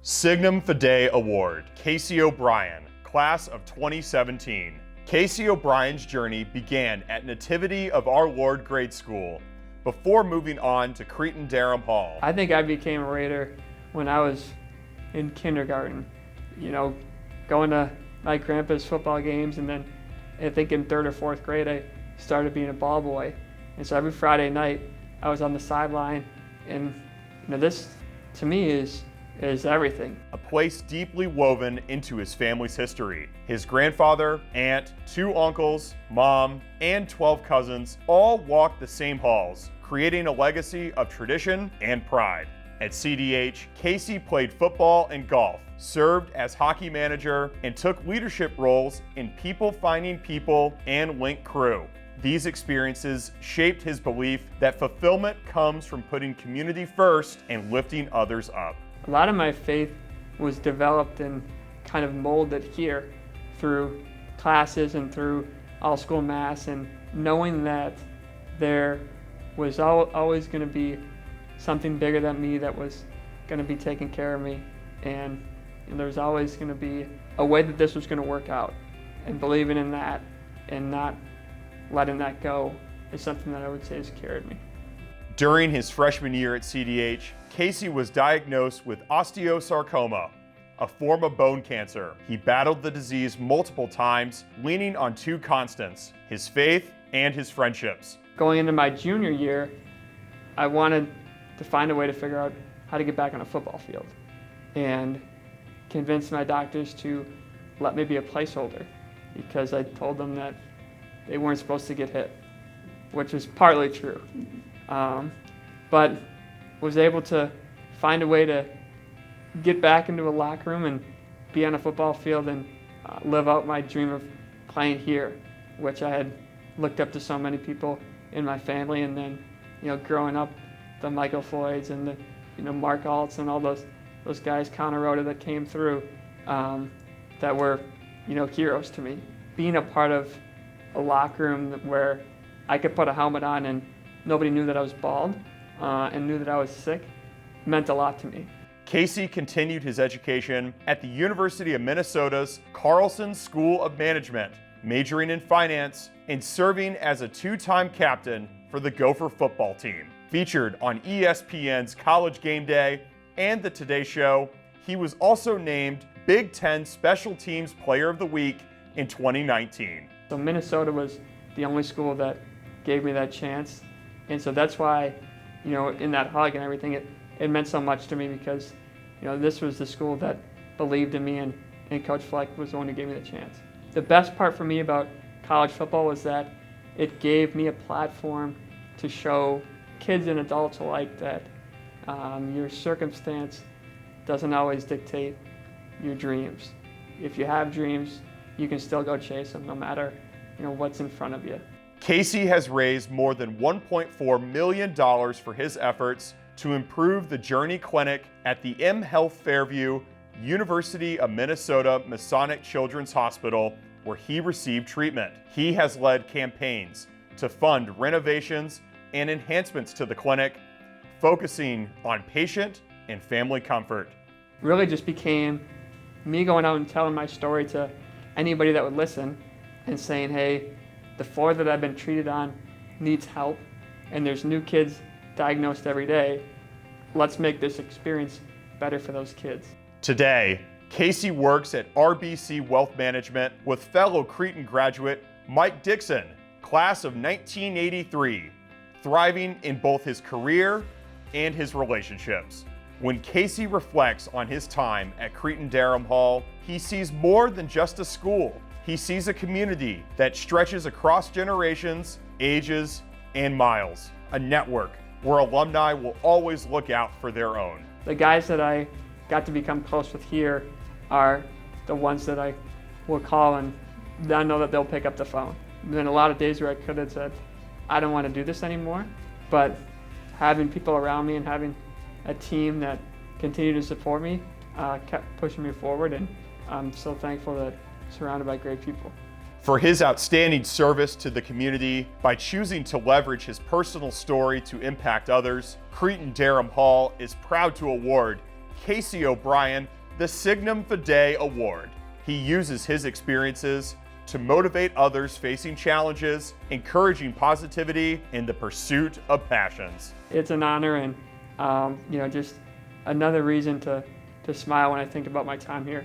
Signum Fidei Award, Casey O'Brien, class of 2017. Casey O'Brien's journey began at Nativity of Our Lord Grade School before moving on to Cretin-Derham Hall. I think I became a Raider when I was in kindergarten. Going to my grandpa's football games, and then I think in 3rd or 4th grade I started being a ball boy. And so every Friday night I was on the sideline, and this to me is everything. A place deeply woven into his family's history. His grandfather, aunt, 2 uncles, mom, and 12 cousins all walked the same halls, creating a legacy of tradition and pride. At CDH, Casey played football and golf, served as hockey manager, and took leadership roles in People Finding People and Link Crew. These experiences shaped his belief that fulfillment comes from putting community first and lifting others up. A lot of my faith was developed and kind of molded here through classes and through all school mass, and knowing that there was always going to be something bigger than me that was going to be taking care of me, and there was always going to be a way that this was going to work out, and believing in that and not letting that go is something that I would say has carried me. During his freshman year at CDH, Casey was diagnosed with osteosarcoma, a form of bone cancer. He battled the disease multiple times, leaning on 2 constants, his faith and his friendships. Going into my junior year, I wanted to find a way to figure out how to get back on a football field, and convinced my doctors to let me be a placeholder, because I told them that they weren't supposed to get hit, which was partly true. But was able to find a way to get back into a locker room and be on a football field and live out my dream of playing here, which I had looked up to so many people in my family, and then growing up, the Michael Floyds and the Mark Alts and all those guys, Connor Rhoda, that came through, that were heroes to me. Being a part of a locker room where I could put a helmet on and nobody knew that I was bald and knew that I was sick meant a lot to me. Casey continued his education at the University of Minnesota's Carlson School of Management, majoring in finance and serving as a 2-time captain for the Gopher football team. Featured on ESPN's College Game Day and the Today Show, he was also named Big Ten Special Teams Player of the Week in 2019. So Minnesota was the only school that gave me that chance, and so that's why, in that hug and everything, it meant so much to me, because this was the school that believed in me, and Coach Fleck was the one who gave me the chance. The best part for me about college football was that it gave me a platform to show kids and adults alike that your circumstance doesn't always dictate your dreams. If you have dreams, you can still go chase them, no matter what's in front of you. Casey has raised more than $1.4 million for his efforts to improve the Journey Clinic at the M Health Fairview University of Minnesota Masonic Children's Hospital, where he received treatment. He has led campaigns to fund renovations and enhancements to the clinic, focusing on patient and family comfort. Really just became me going out and telling my story to anybody that would listen, and saying, hey, the floor that I've been treated on needs help, and there's new kids diagnosed every day. Let's make this experience better for those kids. Today, Casey works at RBC Wealth Management with fellow Cretin graduate Mike Dixon, class of 1983, thriving in both his career and his relationships. When Casey reflects on his time at Cretin-Derham Hall, he sees more than just a school. He sees a community that stretches across generations, ages, and miles. A network where alumni will always look out for their own. The guys that I got to become close with here are the ones that I will call, and I know that they'll pick up the phone. There's been a lot of days where I could have said, I don't want to do this anymore, but having people around me and having a team that continued to support me kept pushing me forward, and I'm so thankful that I'm surrounded by great people. For his outstanding service to the community by choosing to leverage his personal story to impact others, Cretin-Derham Hall is proud to award Casey O'Brien the Signum Fidei Award. He uses his experiences to motivate others facing challenges, encouraging positivity in the pursuit of passions. It's an honor and just another reason to smile when I think about my time here.